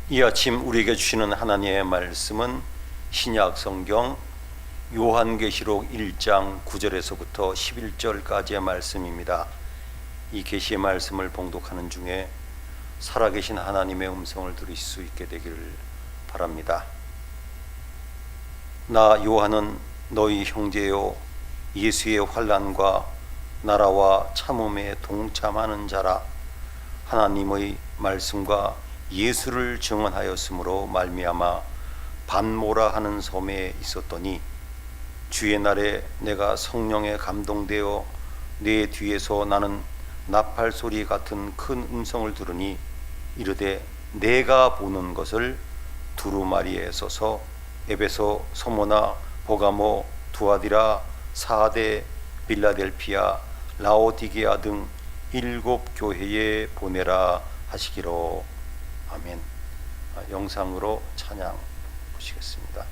이 아침 우리에게 주시는 하나님의 말씀은 신약 성경 요한계시록 1장 9절에서부터 11절까지의 말씀입니다. 이 계시의 말씀을 봉독하는 중에 살아계신 하나님의 음성을 들으실 수 있게 되기를 바랍니다. 나 요한은 너희 형제요 예수의 환난과 나라와 참음에 동참하는 자라. 하나님의 말씀과 예수를 증언하였으므로 말미암아 반모라 하는 섬에 있었더니 주의 날에 내가 성령에 감동되어 내 뒤에서 나는 나팔 소리 같은 큰 음성을 들으니 이르되 내가 보는 것을 두루마리에 써서 에베소, 소모나, 보가모, 두아디라, 사데, 빌라델피아, 라오디게아 등 7 교회에 보내라 하시기로. 아멘. 영상으로 찬양 보시겠습니다.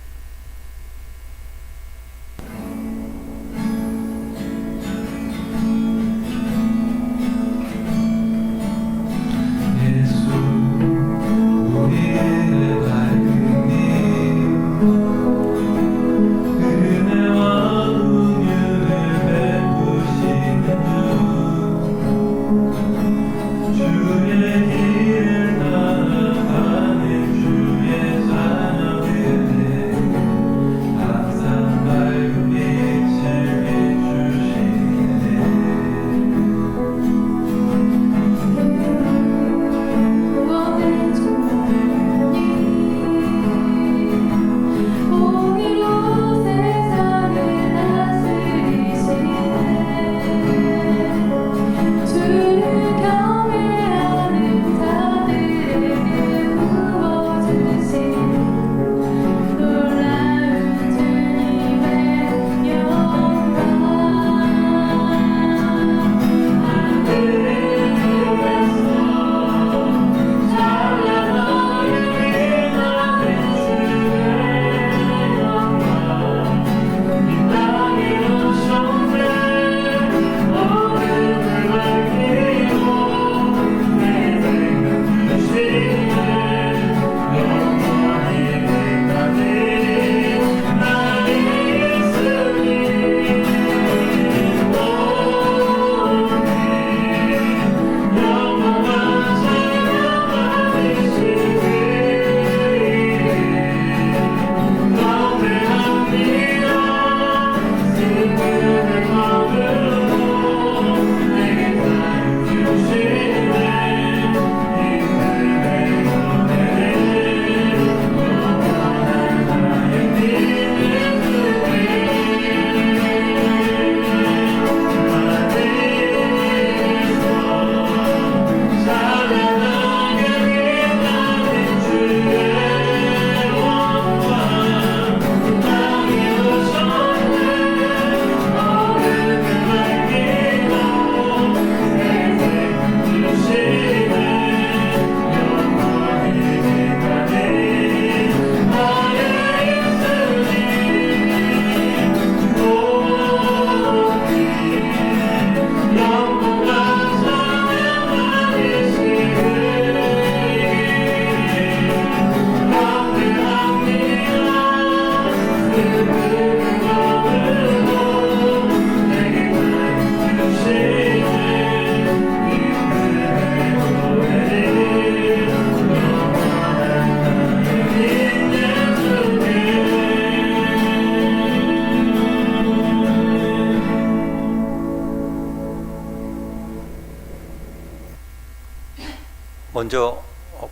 먼저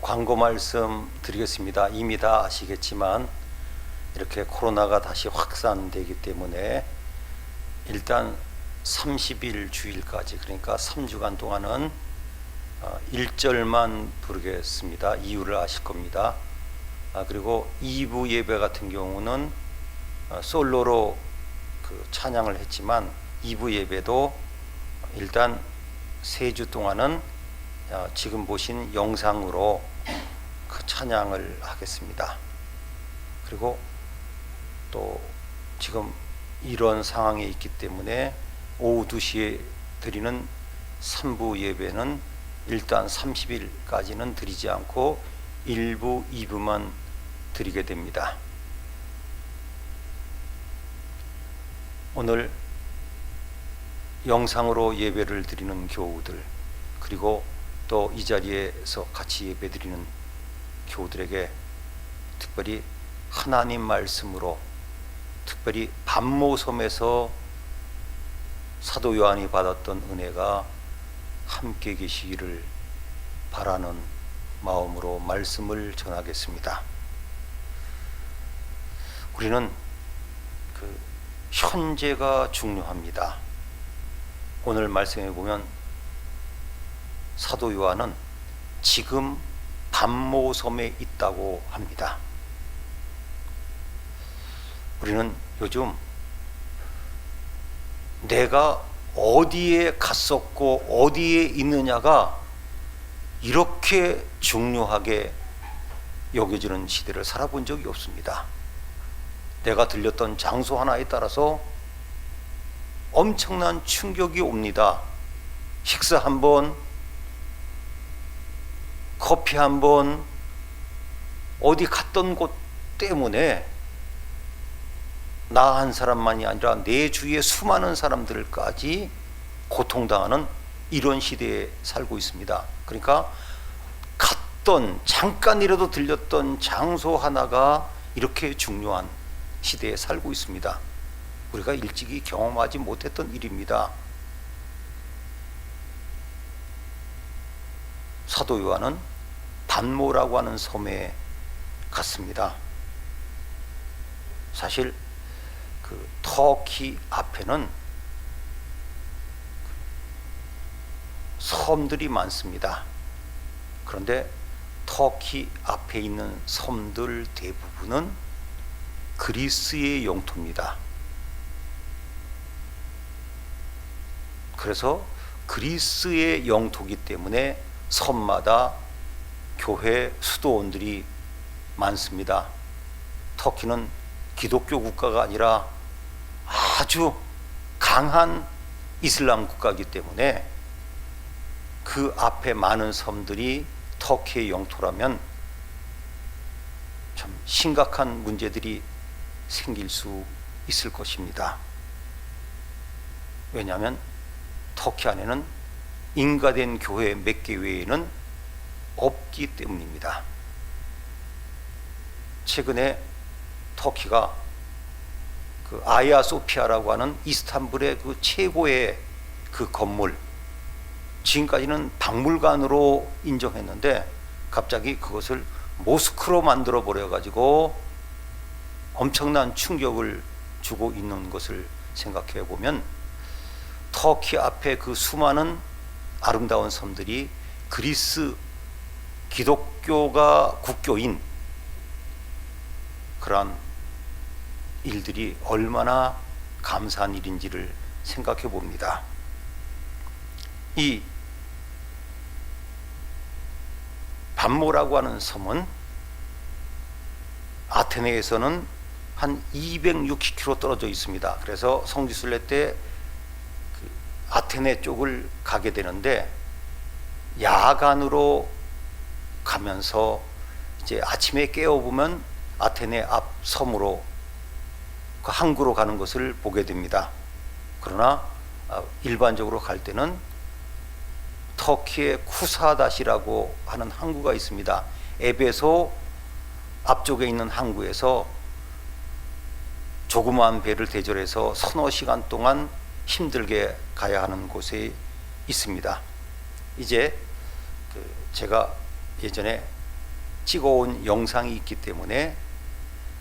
광고 말씀 드리겠습니다. 이미 다 아시겠지만 이렇게 코로나가 다시 확산되기 때문에 일단 30일 주일까지, 그러니까 3주간 동안은 1절만 부르겠습니다. 이유를 아실 겁니다. 그리고 2부 예배 같은 경우는 솔로로 찬양을 했지만 2부 예배도 일단 3주 동안은 지금 보신 영상으로 그 찬양을 하겠습니다. 그리고 또 지금 이런 상황에 있기 때문에 오후 2시에 드리는 3부 예배는 일단 30일까지는 드리지 않고 1부, 2부만 드리게 됩니다. 오늘 영상으로 예배를 드리는 교우들, 그리고 또 이 자리에서 같이 예배 드리는 교우들에게 특별히 하나님 말씀으로, 특별히 반모섬에서 사도 요한이 받았던 은혜가 함께 계시기를 바라는 마음으로 말씀을 전하겠습니다. 우리는 현재가 중요합니다. 오늘 말씀에 보면 사도 요한은 지금 반모섬에 있다고 합니다. 우리는 요즘 내가 어디에 갔었고 어디에 있느냐가 이렇게 중요하게 여겨지는 시대를 살아본 적이 없습니다. 내가 들렸던 장소 하나에 따라서 엄청난 충격이 옵니다. 식사 한 번, 커피 한 번, 어디 갔던 곳 때문에 나 한 사람만이 아니라 내 주위의 수많은 사람들까지 고통당하는 이런 시대에 살고 있습니다. 그러니까 갔던, 잠깐이라도 들렸던 장소 하나가 이렇게 중요한 시대에 살고 있습니다. 우리가 일찍이 경험하지 못했던 일입니다. 사도 요한은 반모라고 하는 섬에 갔습니다. 사실 터키 앞에는 섬들이 많습니다. 그런데 터키 앞에 있는 섬들 대부분은 그리스의 영토입니다. 그래서 그리스의 영토이기 때문에 섬마다 교회 수도원들이 많습니다. 터키는 기독교 국가가 아니라 아주 강한 이슬람 국가이기 때문에 그 앞에 많은 섬들이 터키의 영토라면 참 심각한 문제들이 생길 수 있을 것입니다. 왜냐하면 터키 안에는 인가된 교회 몇 개 외에는 없기 때문입니다. 최근에 터키가 아야 소피아라고 하는 이스탄불의 최고의 건물, 지금까지는 박물관으로 인정했는데 갑자기 그것을 모스크로 만들어 버려 가지고 엄청난 충격을 주고 있는 것을 생각해 보면 터키 앞에 수많은 아름다운 섬들이 그리스 기독교가 국교인 그러한 일들이 얼마나 감사한 일인지를 생각해 봅니다. 이 반모라고 하는 섬은 아테네에서는 한 260km 떨어져 있습니다. 그래서 성지순례 때 아테네 쪽을 가게 되는데 야간으로 가면서 이제 아침에 깨어보면 아테네 앞 섬으로 항구로 가는 것을 보게 됩니다. 그러나 일반적으로 갈 때는 터키의 쿠사다시라고 하는 항구가 있습니다. 에베소 앞쪽에 있는 항구에서 조그마한 배를 대절해서 서너 시간 동안 힘들게 가야 하는 곳에 있습니다. 이제 제가 예전에 찍어온 영상이 있기 때문에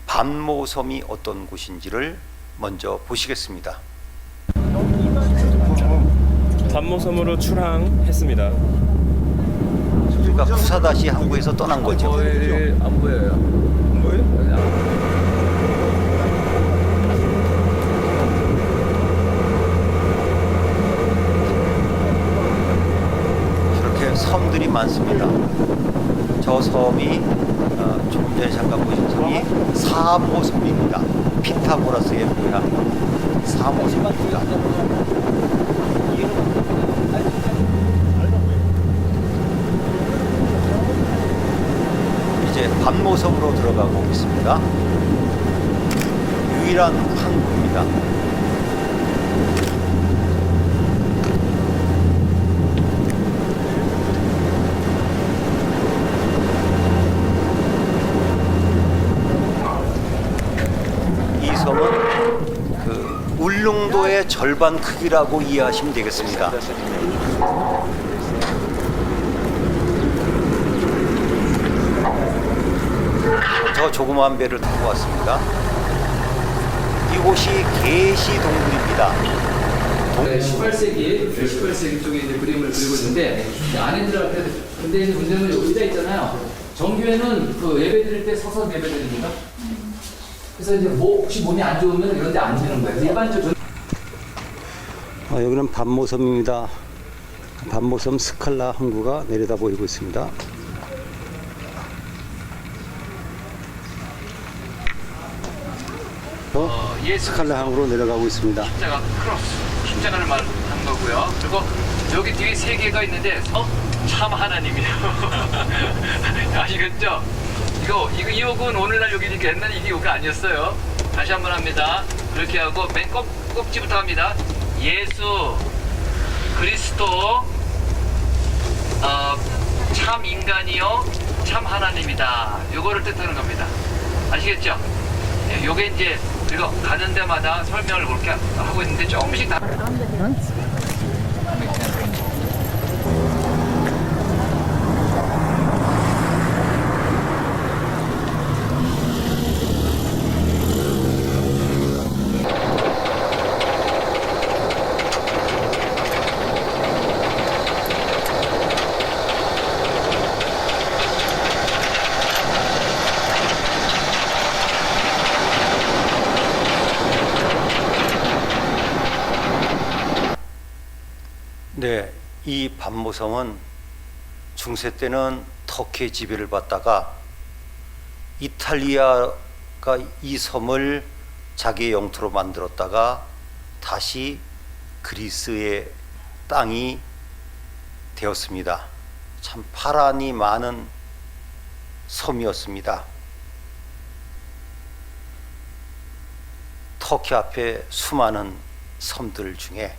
반모섬이 어떤 곳인지를 먼저 보시겠습니다. 반모섬으로 출항했습니다. 그러니까 쿠사다시 항구에서 떠난 거죠. 안 보여요. 안 보여요? 이렇게 섬들이 많습니다. 저 섬이 조금 전에 잠깐 보신 섬이 사모섬입니다. 피타고라스의 고향 사모섬입니다. 이제 반모섬으로 들어가고 있습니다. 유일한 항구입니다. 이 섬은 그 울릉도의 절반 크기라고 이해하시면 되겠습니다. 저 조그마한 배를 타고 왔습니다. 이곳이 계시동굴입니다. 18세기 쪽에 이제 그림을 그리고 있는데 안에 들어갈 때 근데 이제 문제는 여기 의자 있잖아요. 정교회는 그 예배 드릴 때 서서 예배 드립니다. 그래서 이제 혹시 몸이 안 좋으면 이런 데 앉는 거예요. 일반적으로 여기는 반모섬입니다. 반모섬 스칼라 항구가 내려다 보이고 있습니다. 스칼라 항구로 내려가고 있습니다. 십자가 크로스, 십자가를 말하는 거고요. 그리고 여기 뒤에 세 개가 있는데 참 하나님이요. 아시겠죠? 이 욕은 오늘날 욕이니까 옛날에 이게 욕이 아니었어요. 다시 한번 합니다. 이렇게 하고 맨 꼭지부터 합니다. 예수 그리스도 참 인간이요 참 하나님이다. 요거를 뜻하는 겁니다. 아시겠죠? 예, 요게 이제 그리고 가는 데마다 설명을 그렇게 하고 있는데 조금씩 다. 네, 이 반모섬은 중세 때는 터키의 지배를 받다가 이탈리아가 이 섬을 자기의 영토로 만들었다가 다시 그리스의 땅이 되었습니다. 참 파란이 많은 섬이었습니다. 터키 앞에 수많은 섬들 중에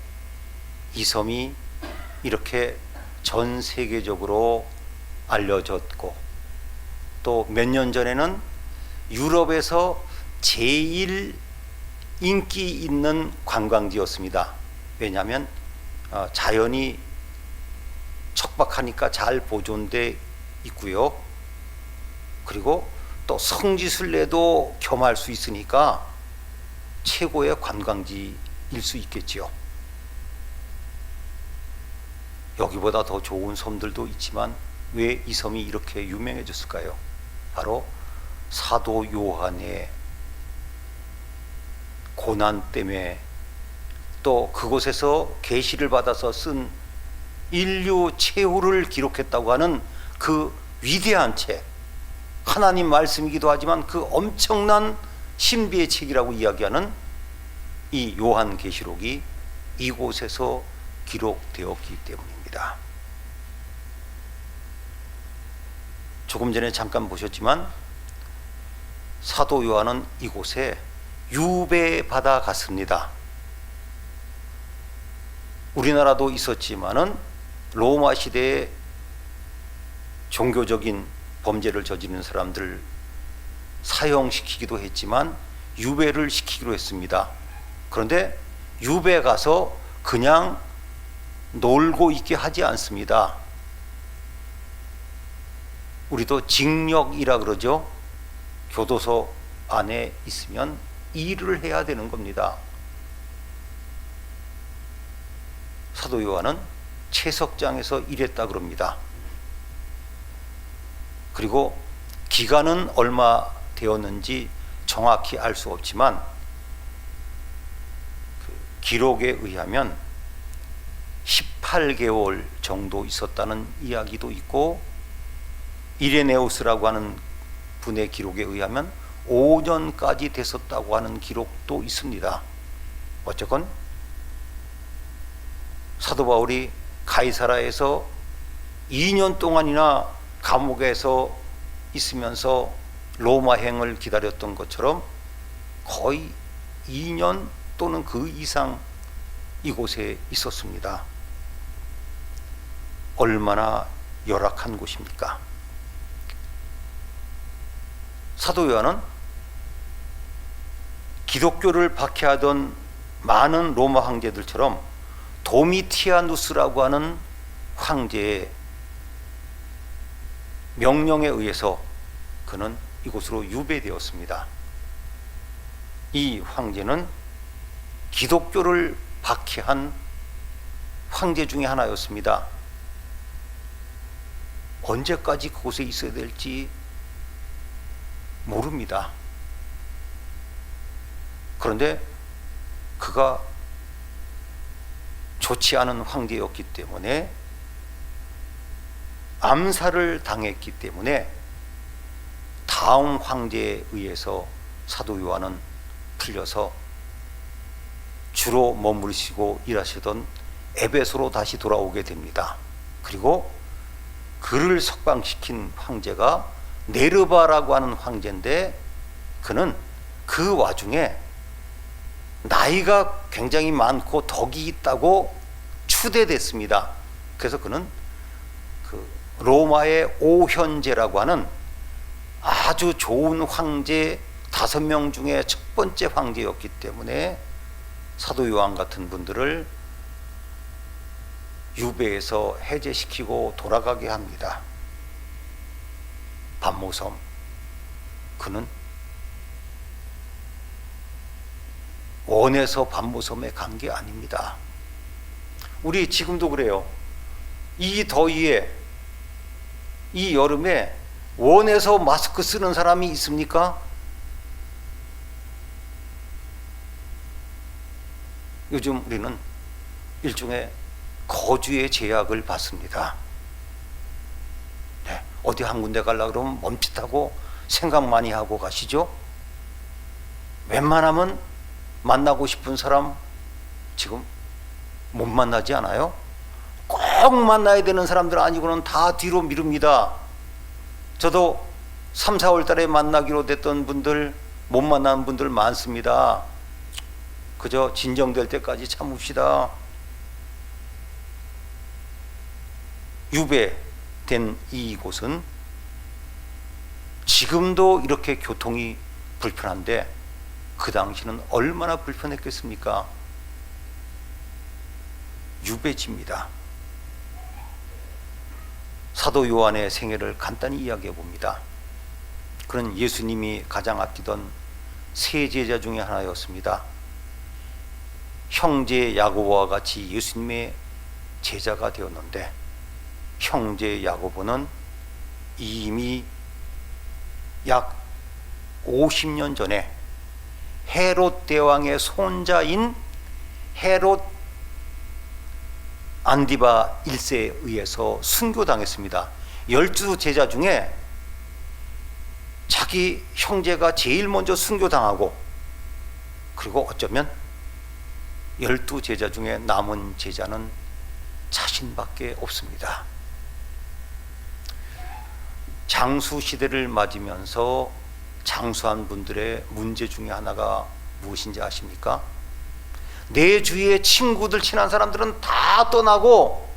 이 섬이 이렇게 전 세계적으로 알려졌고 또 몇 년 전에는 유럽에서 제일 인기 있는 관광지였습니다. 왜냐하면 자연이 척박하니까 잘 보존돼 있고요. 그리고 또 성지순례도 겸할 수 있으니까 최고의 관광지일 수 있겠지요. 여기보다 더 좋은 섬들도 있지만 왜 이 섬이 이렇게 유명해졌을까요? 바로 사도 요한의 고난 때문에 또 그곳에서 계시를 받아서 쓴 인류 최후를 기록했다고 하는 그 위대한 책, 하나님 말씀이기도 하지만 그 엄청난 신비의 책이라고 이야기하는 이 요한계시록이 이곳에서 기록되었기 때문입니다. 조금 전에 잠깐 보셨지만 사도 요한은 이곳에 유배받아 갔습니다. 우리나라도 있었지만은 로마 시대에 종교적인 범죄를 저지르는 사람들 사형시키기도 했지만 유배를 시키기로 했습니다. 그런데 유배 가서 그냥 놀고 있게 하지 않습니다. 우리도 징역이라 그러죠. 교도소 안에 있으면 일을 해야 되는 겁니다. 사도 요한은 채석장에서 일했다 그럽니다. 그리고 기간은 얼마 되었는지 정확히 알 수 없지만 그 기록에 의하면 18개월 정도 있었다는 이야기도 있고, 이레네우스라고 하는 분의 기록에 의하면 5년까지 됐었다고 하는 기록도 있습니다. 어쨌건 사도 바울이 가이사라에서 2년 동안이나 감옥에서 있으면서 로마행을 기다렸던 것처럼 거의 2년 또는 그 이상 이곳에 있었습니다. 얼마나 열악한 곳입니까? 사도 요한은 기독교를 박해하던 많은 로마 황제들처럼 도미티아누스라고 하는 황제의 명령에 의해서 그는 이곳으로 유배되었습니다. 이 황제는 기독교를 박해한 황제 중에 하나였습니다. 언제까지 그곳에 있어야 될지 모릅니다. 그런데 그가 좋지 않은 황제였기 때문에, 암살을 당했기 때문에 다음 황제에 의해서 사도 요한은 풀려서 주로 머무르시고 일하시던 에베소로 다시 돌아오게 됩니다. 그리고 그를 석방시킨 황제가 네르바라고 하는 황제인데, 그는 그 와중에 나이가 굉장히 많고 덕이 있다고 추대됐습니다. 그래서 그는 그 로마의 오현제라고 하는 아주 좋은 황제 5명 중에 첫 번째 황제였기 때문에 사도 요한 같은 분들을 유배에서 해제시키고 돌아가게 합니다. 반모섬, 그는 원해서 반모섬에 간 게 아닙니다. 우리 지금도 그래요. 이 더위에, 이 여름에 원해서 마스크 쓰는 사람이 있습니까? 요즘 우리는 일종의 거주의 제약을 받습니다. 네, 어디 한 군데 가려고 그러면 멈칫하고 생각 많이 하고 가시죠? 웬만하면 만나고 싶은 사람 지금 못 만나지 않아요? 꼭 만나야 되는 사람들 아니고는 다 뒤로 미룹니다. 저도 3, 4월 달에 만나기로 됐던 분들 못 만나는 분들 많습니다. 그저 진정될 때까지 참읍시다. 유배된 이곳은 지금도 이렇게 교통이 불편한데 그 당시는 얼마나 불편했겠습니까? 유배지입니다. 사도 요한의 생애를 간단히 이야기해 봅니다. 그는 예수님이 가장 아끼던 세 제자 중에 하나였습니다. 형제 야고보와 같이 예수님의 제자가 되었는데, 형제 야고보는 이미 약 50년 전에 헤롯 대왕의 손자인 헤롯 안디바 1세에 의해서 순교당했습니다. 12제자 중에 자기 형제가 제일 먼저 순교당하고, 그리고 어쩌면 12제자 중에 남은 제자는 자신밖에 없습니다. 장수 시대를 맞으면서 장수한 분들의 문제 중에 하나가 무엇인지 아십니까? 내 주위의 친구들, 친한 사람들은 다 떠나고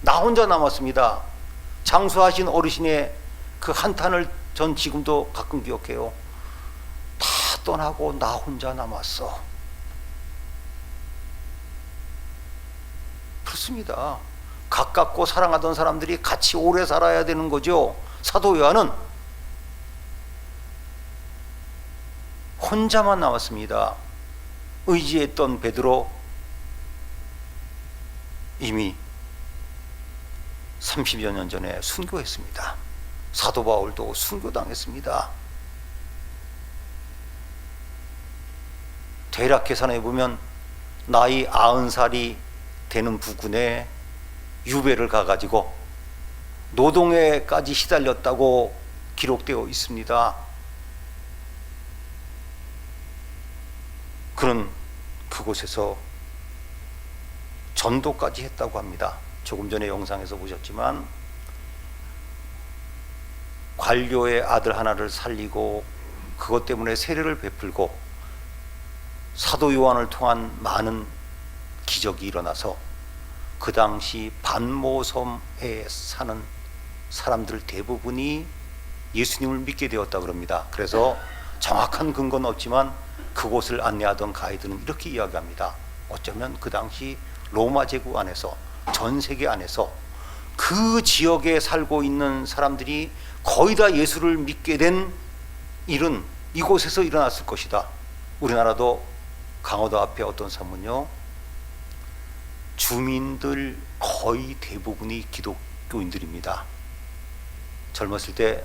나 혼자 남았습니다. 장수하신 어르신의 그 한탄을 전 지금도 가끔 기억해요. 다 떠나고 나 혼자 남았어. 그렇습니다. 가깝고 사랑하던 사람들이 같이 오래 살아야 되는 거죠. 사도 요한은 혼자만 남았습니다. 의지했던 베드로 이미 30여 년 전에 순교했습니다. 사도 바울도 순교당했습니다. 대략계산해 보면 나이 90살이 되는 부근에 유배를 가가지고 노동에까지 시달렸다고 기록되어 있습니다. 그는 그곳에서 전도까지 했다고 합니다. 조금 전에 영상에서 보셨지만 반려의 아들 하나를 살리고 그것 때문에 세례를 베풀고 사도 요한을 통한 많은 기적이 일어나서 그 당시 반모섬에 사는 사람들 대부분이 예수님을 믿게 되었다 그럽니다. 그래서 정확한 근거는 없지만 그곳을 안내하던 가이드는 이렇게 이야기합니다. 어쩌면 그 당시 로마 제국 안에서, 전 세계 안에서 그 지역에 살고 있는 사람들이 거의 다 예수를 믿게 된 일은 이곳에서 일어났을 것이다. 우리나라도 강화도 앞에 어떤 사문요, 주민들 거의 대부분이 기독교인들입니다. 젊었을 때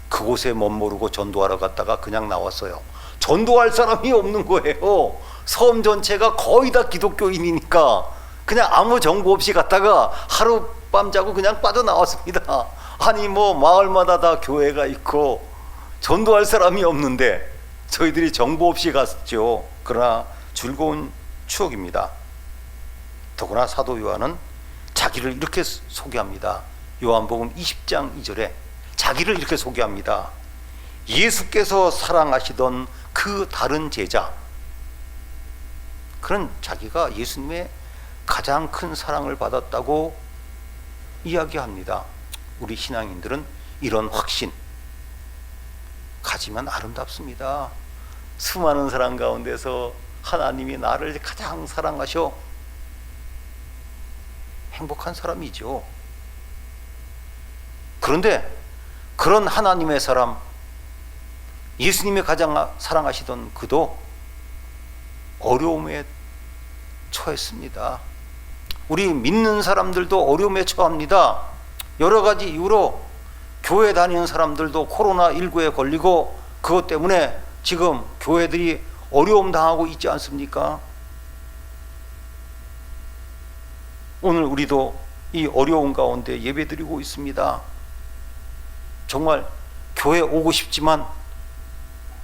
그곳에 멋모르고 전도하러 갔다가 그냥 나왔어요. 전도할 사람이 없는 거예요. 섬 전체가 거의 다 기독교인이니까 그냥 아무 정보 없이 갔다가 하룻밤 자고 그냥 빠져나왔습니다. 아니 뭐 마을마다 다 교회가 있고 전도할 사람이 없는데 저희들이 정보 없이 갔죠. 그러나 즐거운 추억입니다. 더구나 사도 요한은 자기를 이렇게 소개합니다. 요한복음 20장 2절에 자기를 이렇게 소개합니다. 예수께서 사랑하시던 그 다른 제자, 그런 자기가 예수님의 가장 큰 사랑을 받았다고 이야기합니다. 우리 신앙인들은 이런 확신 가지면 아름답습니다. 수많은 사람 가운데서 하나님이 나를 가장 사랑하셔 행복한 사람이죠. 그런데 그런 하나님의 사람, 예수님이 가장 사랑하시던 그도 어려움에 처했습니다. 우리 믿는 사람들도 어려움에 처합니다. 여러 가지 이유로 교회 다니는 사람들도 코로나19에 걸리고 그것 때문에 지금 교회들이 어려움 당하고 있지 않습니까? 오늘 우리도 이 어려운 가운데 예배드리고 있습니다. 정말 교회 오고 싶지만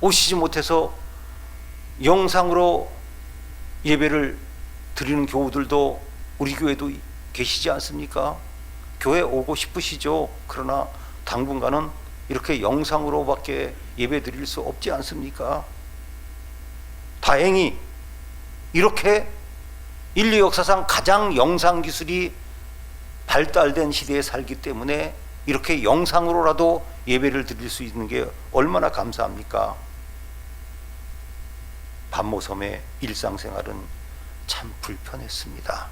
오시지 못해서 영상으로 예배를 드리는 교우들도 우리 교회도 계시지 않습니까? 교회 오고 싶으시죠? 그러나 당분간은 이렇게 영상으로밖에 예배 드릴 수 없지 않습니까? 다행히 이렇게 인류 역사상 가장 영상 기술이 발달된 시대에 살기 때문에 이렇게 영상으로라도 예배를 드릴 수 있는 게 얼마나 감사합니까? 반모섬의 일상생활은 참 불편했습니다.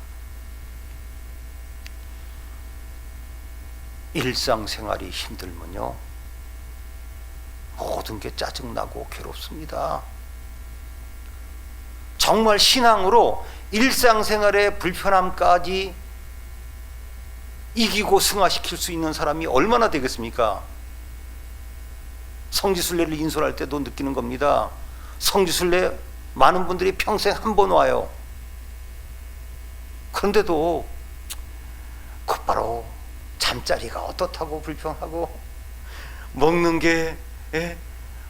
일상생활이 힘들면요, 모든 게 짜증나고 괴롭습니다. 정말 신앙으로 일상생활의 불편함까지 이기고 승화시킬 수 있는 사람이 얼마나 되겠습니까? 성지순례를 인솔할 때도 느끼는 겁니다. 성지순례 많은 분들이 평생 한 번 와요. 그런데도 곧바로 잠자리가 어떻다고 불평하고, 먹는 게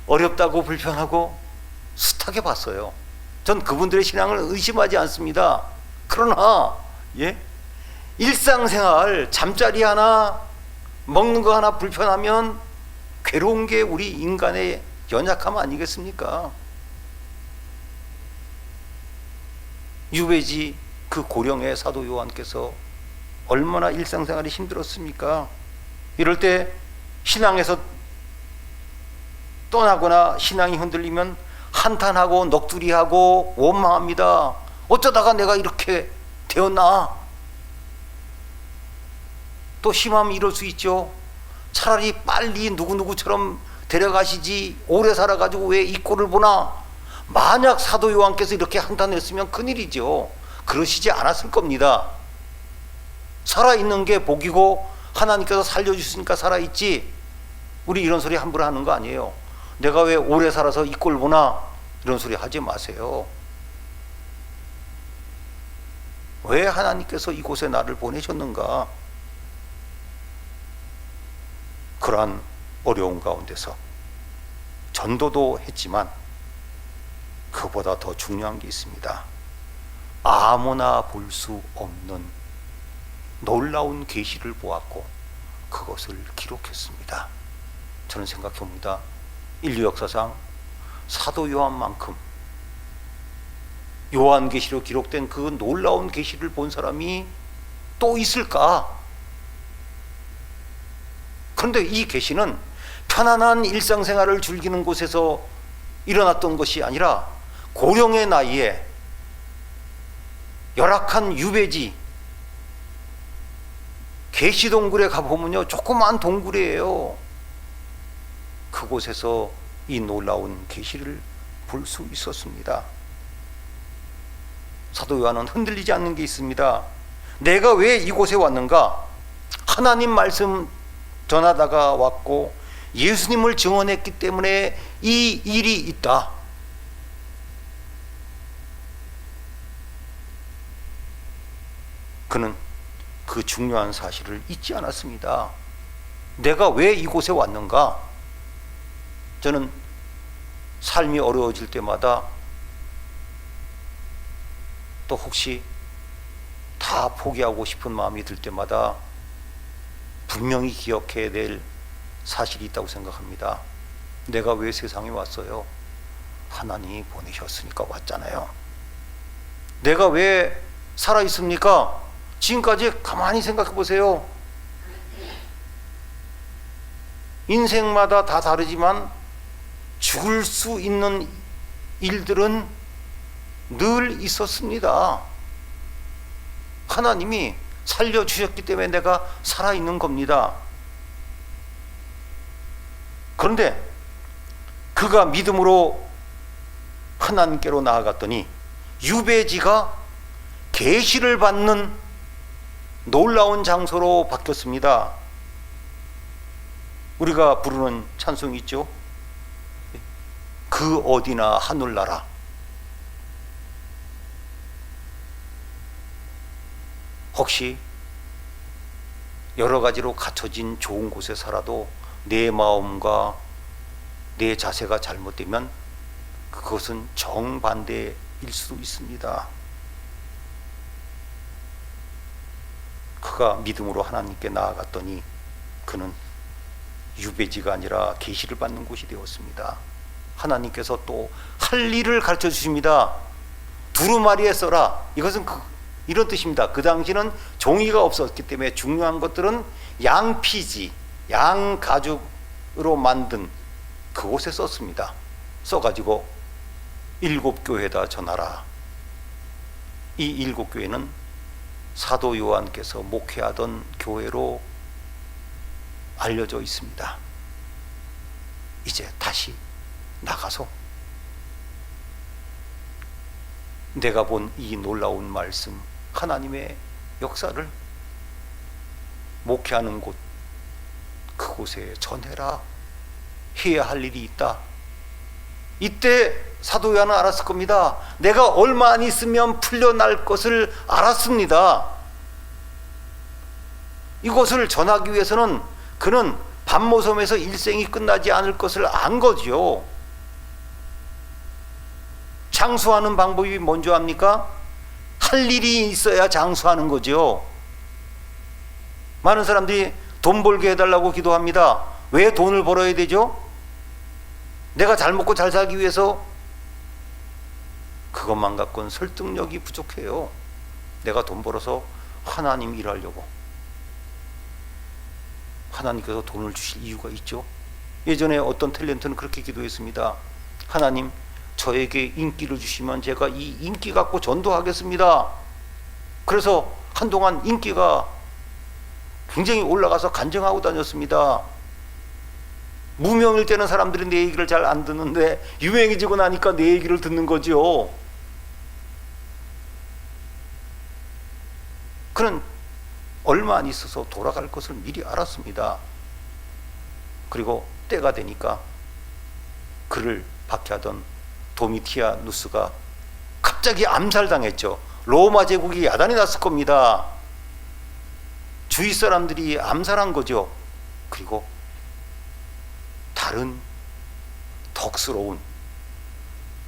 어렵다고 불평하고 숱하게 봤어요. 전 그분들의 신앙을 의심하지 않습니다. 그러나 일상생활 잠자리 하나, 먹는 거 하나 불편하면 괴로운 게 우리 인간의 연약함 아니겠습니까? 유배지 그 고령의 사도 요한께서 얼마나 일상생활이 힘들었습니까? 이럴 때 신앙에서 떠나거나 신앙이 흔들리면 한탄하고 넋두리하고 원망합니다. 어쩌다가 내가 이렇게 되었나? 또 심하면 이럴 수 있죠. 차라리 빨리 누구누구처럼 데려가시지 오래 살아가지고 왜 이 꼴을 보나? 만약 사도 요한께서 이렇게 한탄했으면 큰일이죠. 그러시지 않았을 겁니다. 살아있는 게 복이고 하나님께서 살려주시니까 살아있지, 우리 이런 소리 함부로 하는 거 아니에요. 내가 왜 오래 살아서 이 꼴 보나? 이런 소리 하지 마세요. 왜 하나님께서 이곳에 나를 보내셨는가? 그러한 어려운 가운데서 전도도 했지만 그보다 더 중요한 게 있습니다. 아무나 볼 수 없는 놀라운 계시를 보았고 그것을 기록했습니다. 저는 생각해 봅니다. 인류 역사상 사도 요한만큼 요한계시로 기록된 그 놀라운 계시를 본 사람이 또 있을까? 그런데 이 계시는 편안한 일상생활을 즐기는 곳에서 일어났던 것이 아니라 고령의 나이에 열악한 유배지 계시동굴에 가보면요, 조그만 동굴이에요. 그곳에서 이 놀라운 계시를 볼 수 있었습니다. 사도 요한은 흔들리지 않는 게 있습니다. 내가 왜 이곳에 왔는가? 하나님 말씀 전하다가 왔고 예수님을 증언했기 때문에 이 일이 있다. 그는 그 중요한 사실을 잊지 않았습니다. 내가 왜 이곳에 왔는가? 저는 삶이 어려워질 때마다 또 혹시 다 포기하고 싶은 마음이 들 때마다 분명히 기억해야 될 사실이 있다고 생각합니다. 내가 왜 세상에 왔어요? 하나님이 보내셨으니까 왔잖아요. 내가 왜 살아있습니까? 지금까지 가만히 생각해 보세요. 인생마다 다 다르지만 죽을 수 있는 일들은 늘 있었습니다. 하나님이 살려주셨기 때문에 내가 살아있는 겁니다. 그런데 그가 믿음으로 하나님께로 나아갔더니 유배지가 계시를 받는 놀라운 장소로 바뀌었습니다. 우리가 부르는 찬송이 있죠. 그 어디나 하늘나라. 혹시 여러 가지로 갖춰진 좋은 곳에 살아도 내 마음과 내 자세가 잘못되면 그것은 정반대일 수도 있습니다. 그가 믿음으로 하나님께 나아갔더니 그는 유배지가 아니라 계시를 받는 곳이 되었습니다. 하나님께서 또 할 일을 가르쳐 주십니다. 두루마리에 써라. 이것은 이런 뜻입니다. 그 당시는 종이가 없었기 때문에 중요한 것들은 양피지, 양 가죽으로 만든 그곳에 썼습니다. 써가지고 7 교회에다 전하라. 이 7 교회는 사도 요한께서 목회하던 교회로 알려져 있습니다. 이제 다시 나가서 내가 본 이 놀라운 말씀, 하나님의 역사를 목회하는 곳, 그곳에 전해라. 해야 할 일이 있다. 이때 사도 요한은 알았을 겁니다. 내가 얼마 안 있으면 풀려날 것을 알았습니다. 이것을 전하기 위해서는 그는 밤모섬에서 일생이 끝나지 않을 것을 안 거죠. 장수하는 방법이 뭔지 압니까? 할 일이 있어야 장수하는 거죠. 많은 사람들이 돈 벌게 해달라고 기도합니다. 왜 돈을 벌어야 되죠? 내가 잘 먹고 잘 살기 위해서. 그것만 갖고는 설득력이 부족해요. 내가 돈 벌어서 하나님 일하려고. 하나님께서 돈을 주실 이유가 있죠. 예전에 어떤 탤런트는 그렇게 기도했습니다. 하나님, 저에게 인기를 주시면 제가 이 인기 갖고 전도하겠습니다. 그래서 한동안 인기가 굉장히 올라가서 간증하고 다녔습니다. 무명일 때는 사람들이 내 얘기를 잘 안 듣는데 유명해지고 나니까 내 얘기를 듣는 거죠. 그는 얼마 안 있어서 돌아갈 것을 미리 알았습니다. 그리고 때가 되니까 그를 박해하던 도미티아누스가 갑자기 암살당했죠. 로마 제국이 야단이 났을 겁니다. 주위 사람들이 암살한 거죠. 그리고 다른 덕스러운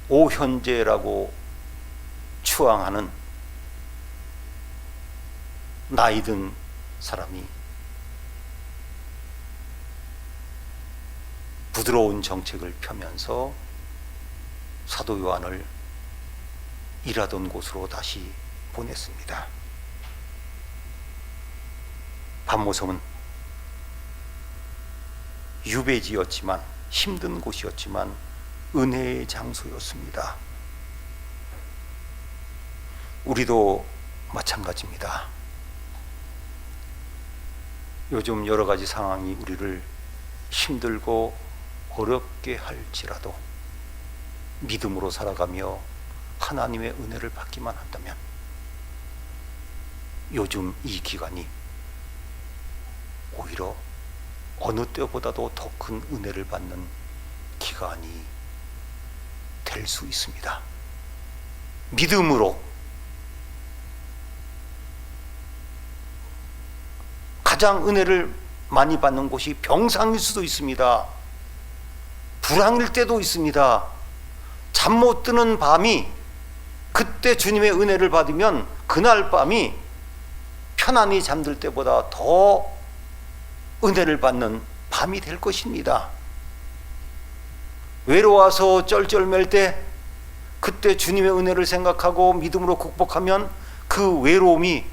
오현재라고 추앙하는 나이든 사람이 부드러운 정책을 펴면서 사도 요한을 일하던 곳으로 다시 보냈습니다. 반모섬은 유배지였지만, 힘든 곳이었지만 은혜의 장소였습니다. 우리도 마찬가지입니다. 요즘 여러 가지 상황이 우리를 힘들고 어렵게 할지라도 믿음으로 살아가며 하나님의 은혜를 받기만 한다면 요즘 이 기간이 오히려 어느 때보다도 더 큰 은혜를 받는 기간이 될 수 있습니다. 믿음으로 가장 은혜를 많이 받는 곳이 병상일 수도 있습니다. 불황일 때도 있습니다. 잠 못 드는 밤이, 그때 주님의 은혜를 받으면 그날 밤이 편안히 잠들 때보다 더 은혜를 받는 밤이 될 것입니다. 외로워서 쩔쩔맬 때 그때 주님의 은혜를 생각하고 믿음으로 극복하면 그 외로움이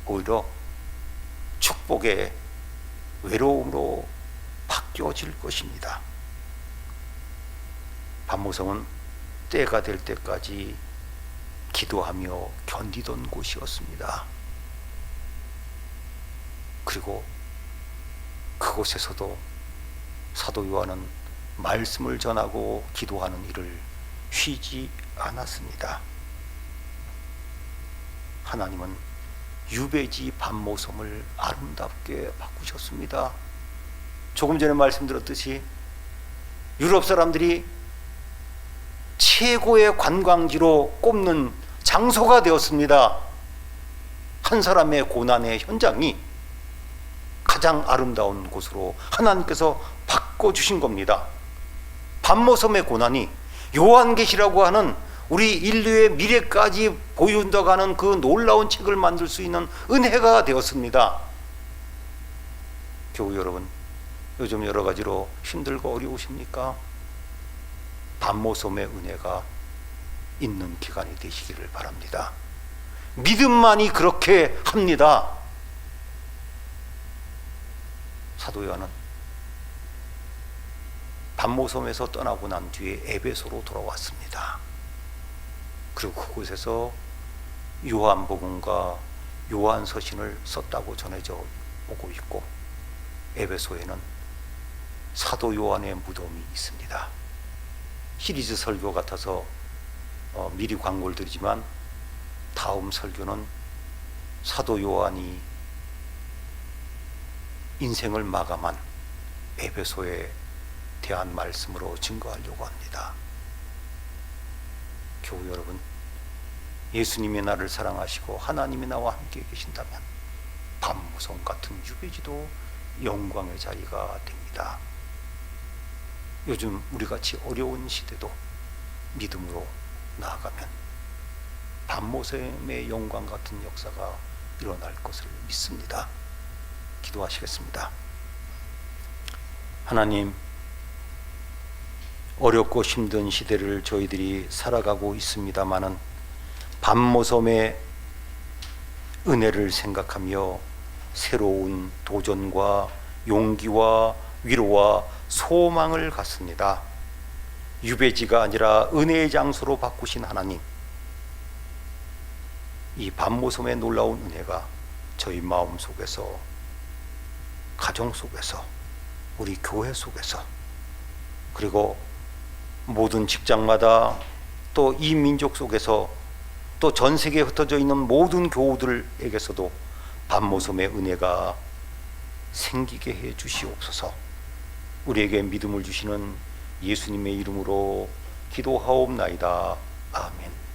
오히려 축복의 외로움으로 바뀌어질 것입니다. 반모섬은 때가 될 때까지 기도하며 견디던 곳이었습니다. 그리고 그곳에서도 사도 요한은 말씀을 전하고 기도하는 일을 쉬지 않았습니다. 하나님은 유배지 반모섬을 아름답게 바꾸셨습니다. 조금 전에 말씀드렸듯이 유럽 사람들이 최고의 관광지로 꼽는 장소가 되었습니다. 한 사람의 고난의 현장이 가장 아름다운 곳으로 하나님께서 바꿔주신 겁니다. 반모섬의 고난이 요한계시라고 하는 우리 인류의 미래까지 보여준다고 하는 그 놀라운 책을 만들 수 있는 은혜가 되었습니다. 교우 여러분, 요즘 여러 가지로 힘들고 어려우십니까? 반모섬의 은혜가 있는 기간이 되시기를 바랍니다. 믿음만이 그렇게 합니다. 사도 요한은 반모섬에서 떠나고 난 뒤에 에베소로 돌아왔습니다. 그리고 그곳에서 요한복음과 요한서신을 썼다고 전해져 오고 있고, 에베소에는 사도 요한의 무덤이 있습니다. 시리즈 설교 같아서 미리 광고를 드리지만 다음 설교는 사도 요한이 인생을 마감한 에베소에 대한 말씀으로 증거하려고 합니다. 교우 여러분, 예수님이 나를 사랑하시고 하나님이 나와 함께 계신다면 반모섬 같은 유배지도 영광의 자리가 됩니다. 요즘 우리같이 어려운 시대도 믿음으로 나아가면 반모섬의 영광 같은 역사가 일어날 것을 믿습니다. 기도하시겠습니다. 하나님, 어렵고 힘든 시대를 저희들이 살아가고 있습니다마는 반모섬의 은혜를 생각하며 새로운 도전과 용기와 위로와 소망을 갖습니다. 유배지가 아니라 은혜의 장소로 바꾸신 하나님, 이 반모섬의 놀라운 은혜가 저희 마음 속에서, 가정 속에서, 우리 교회 속에서, 그리고 모든 직장마다 또 이 민족 속에서 또 전 세계에 흩어져 있는 모든 교우들에게서도 반모섬의 은혜가 생기게 해 주시옵소서. 우리에게 믿음을 주시는 예수님의 이름으로 기도하옵나이다. 아멘.